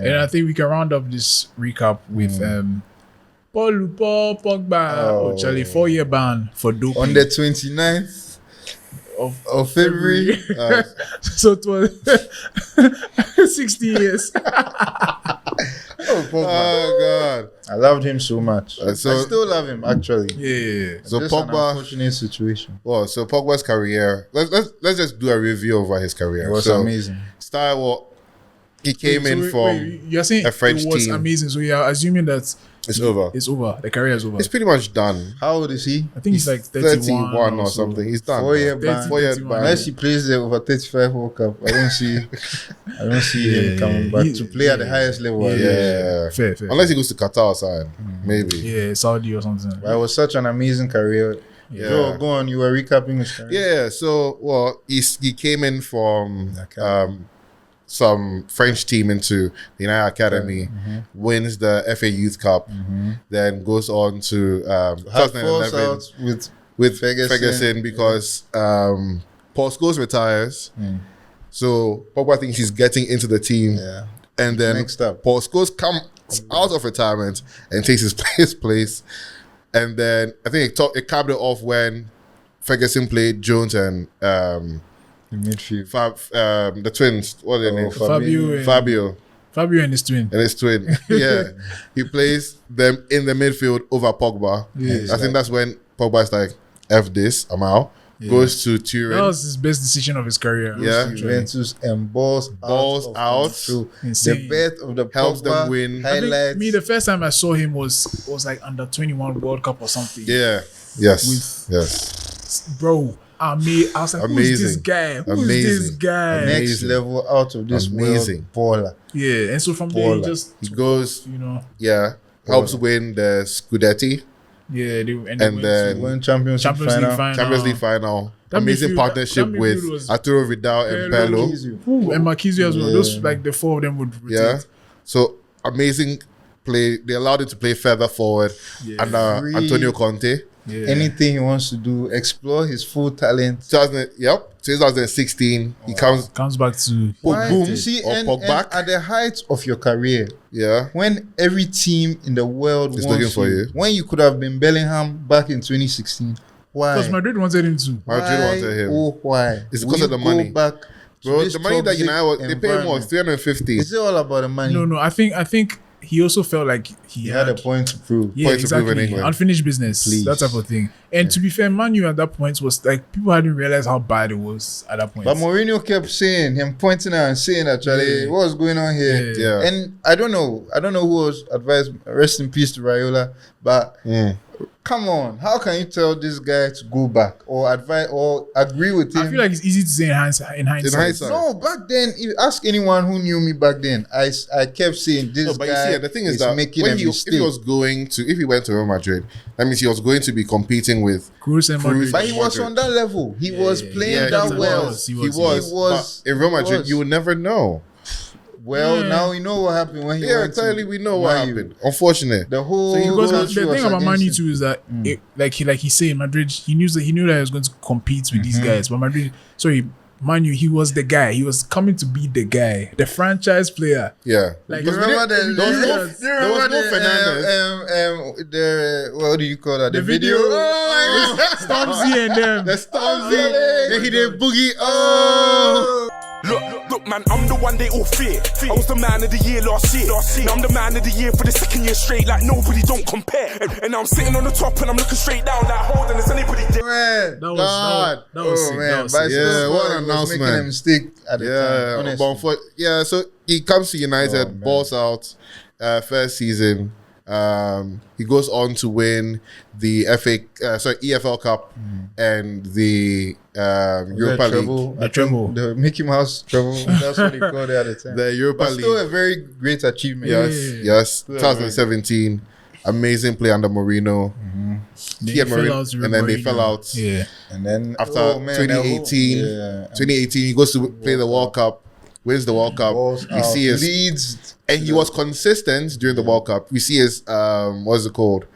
And I think we can round up this recap with Paul Pogba, Charlie 4-year ban for doping on the 29th of February. So it was 60 years. Oh God, I loved him so much. So I still love him actually. Yeah. So Just Pogba, an unfortunate situation. well, so Pogba's career. Let's just do a review over his career. It was so, amazing. He came in from you're saying a French it was team. amazing. So you're assuming that It's over. it's over. The career is over. It's pretty much done. How old is he? I think he's like 31 or something. He's done. 4-year 30, ban. 4-year 31. ban. Unless he plays the over 35 World Cup, I don't see him coming back to play at the highest level. Yeah. Fair. Unless he goes to Qatar or something. Maybe. Yeah, Saudi or something. But it was such an amazing career. Yeah. Joe, go on. You were recapping his career. Yeah, so he came in from some French team into the United Academy, wins the FA Youth Cup, then goes on to Had falls 2011 out with Ferguson. Ferguson because Paul Scholes retires. So Pogba thinks he's getting into the team, Yeah. and then Next up. Paul Scholes comes out of retirement and takes his place. And then I think it capped it off when Ferguson played Jones and In midfield. the twins. What are their names? Fabio and his twin. And his twin. Yeah. He plays them in the midfield over Pogba. Yeah. I think that's when Pogba's like, F this, I'm out. Goes to Turin. That was his best decision of his career. Yeah. Juventus and balls out. So Insane. the birth of the Helps them Pogba win. I think highlights. me, the first time I saw him was like under 21 World Cup or something. Yeah. Yes. Yes. Bro, I was like, who's this Amazing. guy? Who's Amazing. this guy? Amazing. Next level out of this Amazing. world baller. Yeah, and so from there Baller. he just He goes, you helps win the Scudetti yeah, they and went then to When Champions League Champions final. League final. Champions League final. That Amazing midfield- partnership that with midfield was- Arturo Vidal and Bello. Ooh, and Marquinhos as well. Yeah. Those like the four of them would rotate. Yeah. So amazing play. They allowed him to play further forward under Free. Antonio Conte. Yeah. Anything he wants to do, explore his full talent. 2016, he comes Comes back to Why? boom, You see, or and Pogba. at the height of your career, Yeah. when every team in the world Is wants looking for you. when you could have been Bellingham back in 2016, why? because Madrid wanted him to. Madrid wanted him. Oh, why? It's because Will of the you money. go back to Bro, this the money that toxic United they pay him was environment? 350. Is it all about the money? No, I think he also felt like he He had a point to prove. Yeah, point to prove in exactly. England. Unfinished business, Please. that type of thing. And to be fair, Man U at that point was like people hadn't realized how bad it was at that point. But Mourinho kept saying, him pointing out and saying that, Charlie, Yeah. what's going on here? Yeah. And I don't know who was advised, rest in peace to Raiola, but come on, how can you tell this guy to go back or advise or agree with him? I feel like it's easy to say in hindsight. In hindsight. No, back then, if you ask anyone who knew me back then, I kept saying this No, but you guy see, the thing is is that making when a if mistake. he went to Real Madrid, that means he was going to be competing with Cruz and Madrid. But he was Madrid. on that level. He was playing yeah, that he well. was. He He was. was. But in Real he Madrid, was. you would never know. Well, Yeah. now we know what happened when he Yeah, went to clearly we know what Man U. happened. Unfortunate. The whole Because country the was thing about Man U against him. too is that like he said Madrid, he knew that he was going to compete with these guys. But Man U, he was the guy. He was coming to be the guy, the franchise player. Yeah. Like Because Remember there was no Fernandes. the what do you call that? The video. Oh, Stormzy and them. The Stormzy. Then he did Boogie. Oh. Look, man, I'm the one they all fear. I was the man of the year last year. Now I'm the man of the year for the second year straight, like nobody don't compare. And now I'm sitting on the top and I'm looking straight down, like holding is anybody there? man. That was God. that was Oh sick. man, That was but sick. Yeah, still, what he an was making a announcement. mistake at the time. Yeah. Honestly. But so he comes to United, man. balls out, first season. He goes on to win the EFL Cup and the Europa League. The treble. The Mickey Mouse treble. That's what they called it at the time. The Europa But still League. a very great achievement. Yes. 2017. Amazing play under Mourinho. He had Mourinho, and then they fell out. Yeah. And then After oh, man, 2018, yeah. 2018, he goes to play the World Cup, wins the World Cup. Balls We out. see his, Leeds. and he was consistent during the World Cup. We see his what's it called?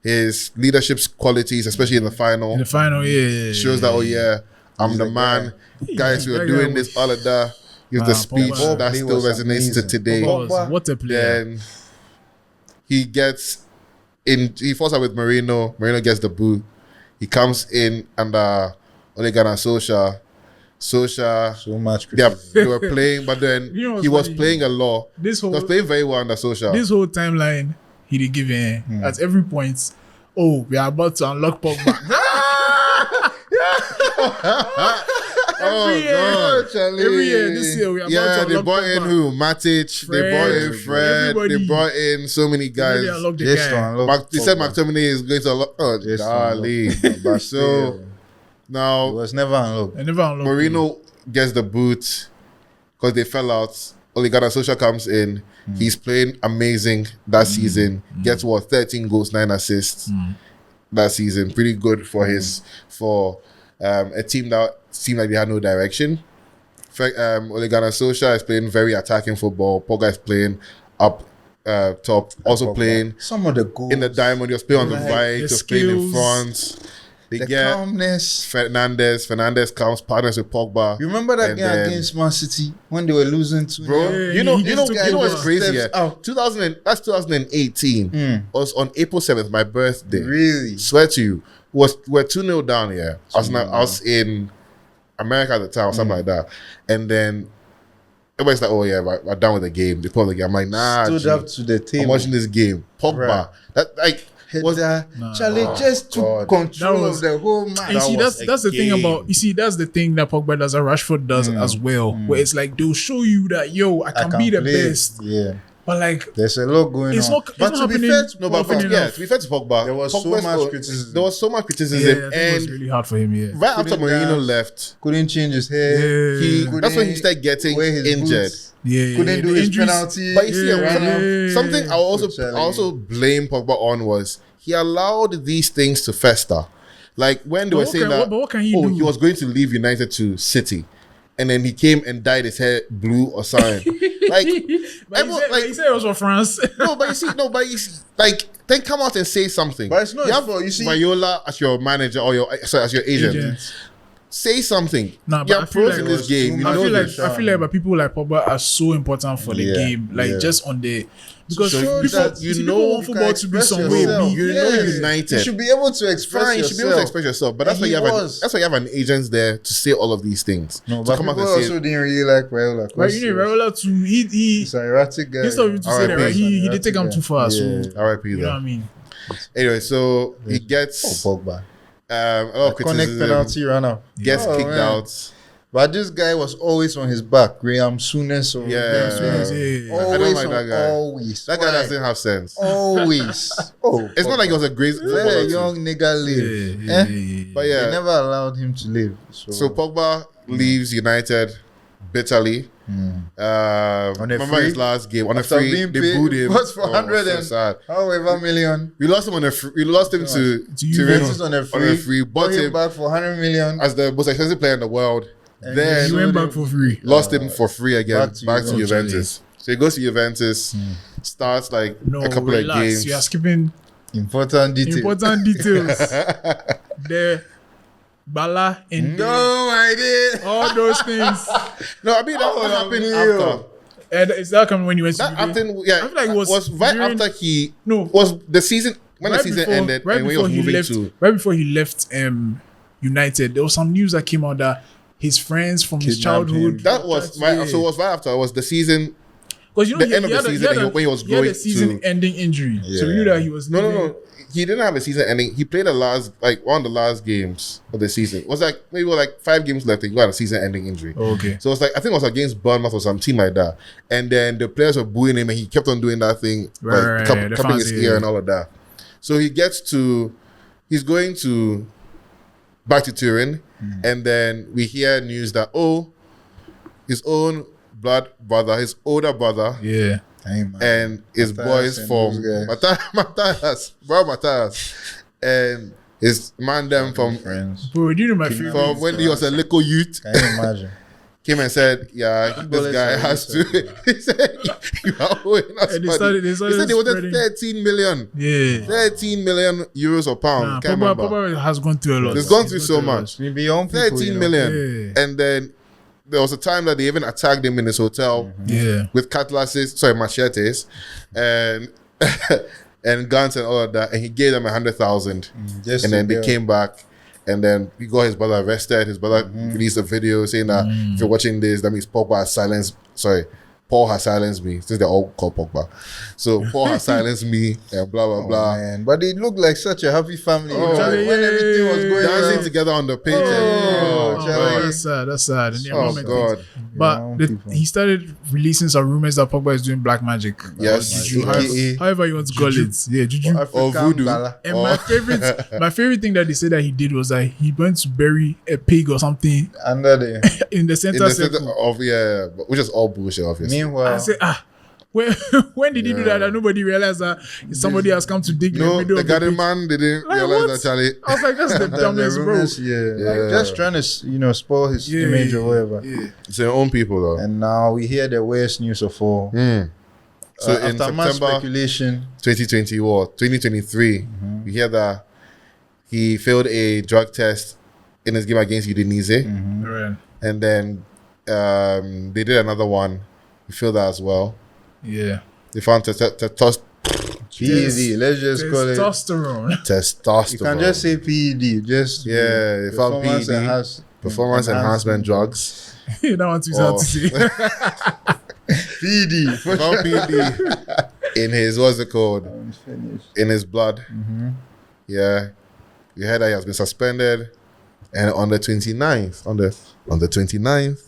His leadership qualities, especially in the final, In the final, yeah. shows that I'm the the man. Guys, we are That guy doing was- this, all of that. gives the speech Pogba. that He still was resonates to amazing. today. Pogba, what a player. Then he gets in. He falls out with Marino. Marino gets the boot. He comes in under Ole Gunnar Solskjaer. Solskjaer. So much They criticism. were playing, but then You know what's he was funny? playing a lot. This He was whole playing very well under Solskjaer. this whole timeline he did give in at every point. Oh, we are about to unlock Pogba. every year, Charlie. every year this year we are Yeah, about to they unlock brought in Pogba. who? Matic. They brought in Fred. Everybody. They brought in so many guys. They unlocked the Just to guy. unlock They said Pogba. McTominay is going to unlock. Oh, Just to darling. unlock Pogba. So It now was never unlocked. I never unlocked him. Marino gets the boot because they fell out. Ole Gunnar Solskjaer comes in. He's playing amazing that season. Gets what? 13 goals, 9 assists that season. Pretty good for a team that seemed like they had no direction. Ole Gunnar Solskjaer is playing very attacking football. Pogba is playing up top, also Pogba. playing Some of the goals in the diamond. He was playing on the Like, right, the he was playing in skills, front. They the get calmness. Fernandez comes, partners with Pogba. You remember that And game then- against Man City when they were losing 2-0? Bro, Yeah, you know he took what's over. crazy? Steps Yeah? out. 2018 was on April 7th, my birthday. Really? Swear to you, we're 2-0 down here. I was in America at the time, or something like that. And then everybody's like, "Oh yeah, we're done with the game." They put the game. I'm like, "Nah, Stood G, up to the I'm table. watching this game." Pogba, Right. that like was Header. Charlie just took God. control That was- of the whole match. And you see, was that's the thing game. about that's the thing that Pogba does, that Rashford does as well. Where it's like they'll show you that I can be the play. best, Yeah. but like There's a lot going it's on. not. It's but not to be happening fair, no, but often yeah, enough. to be fair to Pogba, there was so Pogba's much goal- criticism. There was so much Yeah, criticism, I think it was and really hard for him. Yeah, right after Couldn't Mourinho dance. left, couldn't change his hair. that's when he started getting wear his injured. boots. yeah, Couldn't do the his injuries- penalty. But you see, Yeah. something I also Totally. blame Pogba on was he allowed these things to fester. Like when they were saying that, what can he oh, do? he was going to leave United to City, and then he came and dyed his hair blue or something. Like, But everyone- he said it was for France. but you see, like, then come out and say something. But it's not you his have fault, you see- Viola as your manager or as your agent. Agents. Say something. Nah, but You're I feel pros like in it this was game. too You much. I know feel like this. but people like Pogba are so important for the Yeah, game. Like yeah. just on the because So Show people, that you you know know want football to be express some way. yourself. You know United. You should be able to express Fine, you yourself. should be able to express yourself, but that's And why he you have was. that's why you have an agent there to say all of these things. No, to but come people out and also say, didn't really like Raiola. Right, you know, Raiola too. He He's an erratic guy. instead of you to say that, R.I.P. right? He did take him too far. Yeah. So R.I.P. you know what I though. mean. Anyway, so he gets Oh, Pogba. a lot of Connect criticism, penalty ran out. gets Oh, kicked man. out. But this guy was always on his back. Graham Souness or Yeah. Graham Souness. Yeah. I Always don't like on, that guy. Always. That guy Why? doesn't have sense. Always. Oh, It's not like he was a great let footballer a too. young nigga live. Eh? But They yeah, never allowed him to live. so Pogba leaves United bitterly. On a Remember free? his last game on a After free, being they paid, booed him. what, for Oh, 100 so and- sad. however million. We lost him on a free. We lost him to Juventus on a free. Bought Bought him him back for 100 million. as the most expensive player in the world. And Then He went back for free. lost him for free again back to Juventus. So he goes to Juventus, starts like No, a couple relax. of games. You are skipping Important detail. important details. The Bala and No, I did. all those things. No, I mean that happened Leo. after. And is that coming when you went to That Juve? happened. Yeah, I feel like it was right during- after he No. was the season when Right the season before- ended right and when he before was moving left, to. right before he left United, there was some news that came out that his friends from his Kidnapped childhood. him. That was right. So it was right after. It was the season. Because you know the end of the season when he was he had a going season-ending injury, so we knew Yeah. that he was. No, leaving. He didn't have a season ending. He played the last, like one of the last games of the season. It was like maybe like 5 games left and he got a season ending injury. Oh, okay. So it's like I think it was against Bournemouth or some team like that. And then the players were booing him and he kept on doing that thing, Right, like the cupping fans, his yeah. ear and all of that. So he's going to back to Turin, and then we hear news that his own his older brother, Yeah. Hey, man. and his Matthias boys and from those guys. Matthias, and his man them from friends. Bro, do you know my favorite? when he was a little youth. Can you imagine? Came and said, "Yeah, this bullets guy are has to." He said, "You are owing us And they money." started He said they wanted spreading. 13 million, Yeah. 13 million euros or pound. Nah, Can't remember. Pogba has gone through a lot. He's gone through so a lot. much. We be young people, 13 you know. million, Yeah. and then there was a time that they even attacked him in his hotel Yeah. with machetes, and and guns and all of that, and he gave them 100,000, Just and to then they get- came back. And then he got his brother arrested. His brother released a video saying that if you're watching this, that means Pogba has silenced. Sorry, Paul has silenced me, since they're all called Pogba. So Paul has silenced me, and blah blah blah. Man, but they looked like such a happy family. Oh, Charlie, when everything was going Dancing on. together on the pitch. Oh, and, Charlie. That's sad. That's sad. And the oh environment God. things. But he started releasing some rumors that Pogba is doing black magic. Yes. Or juju, AKA however you want to call it. Yeah, juju. Or voodoo. Gala. And my favorite thing that they said that he did was that he went to bury a pig or something Under the in the In center the circle. center of but which is all bullshit, obviously. I meanwhile, said, when did he do that? That nobody realized that somebody has come to dig in the No, middle the of the garden pig. man didn't Like, realize what? that, Charlie. I was like, that's the the dumbest, bro. rumors, like just trying to spoil his image or whatever. Yeah. It's their own people, though. And now we hear the worst news of all. So in After much September speculation, 2023, we hear that he failed a drug test in his game against Udinese. Right. And then they did another one. He failed that as well. Yeah. They found testosterone. PED, let's just call it. Testosterone. You can just say PED, just Yeah, they found performance PED, performance enhancement drugs. that one too hard to say. PED. They found PED in his, what's it called? In his blood. Yeah. You heard that he has been suspended. And on the 29th, on the 29th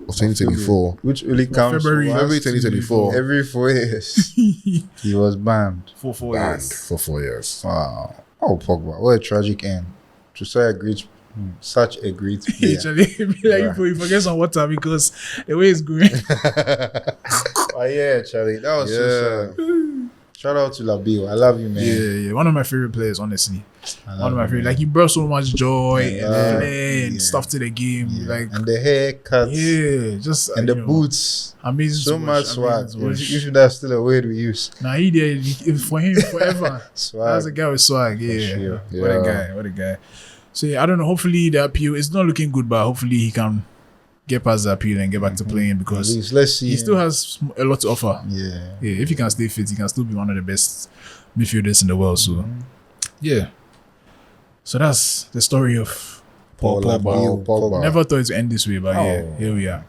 of 2024, Which only counts February once 2024, every 4 years. He was banned. For 4 banned years. for 4 years. Wow. Oh, Pogba, what a tragic end to such a great player. Actually, be like you forget some water because the way it's going. Oh yeah, Charlie, that was so Yeah. sad. Shout out to Labio. I love you, man. Yeah. One of my favorite players, honestly. I One love of my you, favorite. man. Like he brought so much joy and Yeah. play and Yeah. stuff to the game. Like and the haircuts just and the you know, boots. amazing. So to much watch, swag. amazing to watch. If that's still a word we use. Nah, he did for him forever. Swag. That's a guy with swag. Yeah, sure. What a guy. So yeah, I don't know. Hopefully the appeal is not looking good, but hopefully he can get past the appeal and get back to playing At because least, let's see. he still has a lot to offer. Yeah. Yeah, if he can stay fit, he can still be one of the best midfielders in the world. So yeah. So that's the story of Paul Pogba. Pogba. Never thought it would end this way, but yeah, here we are.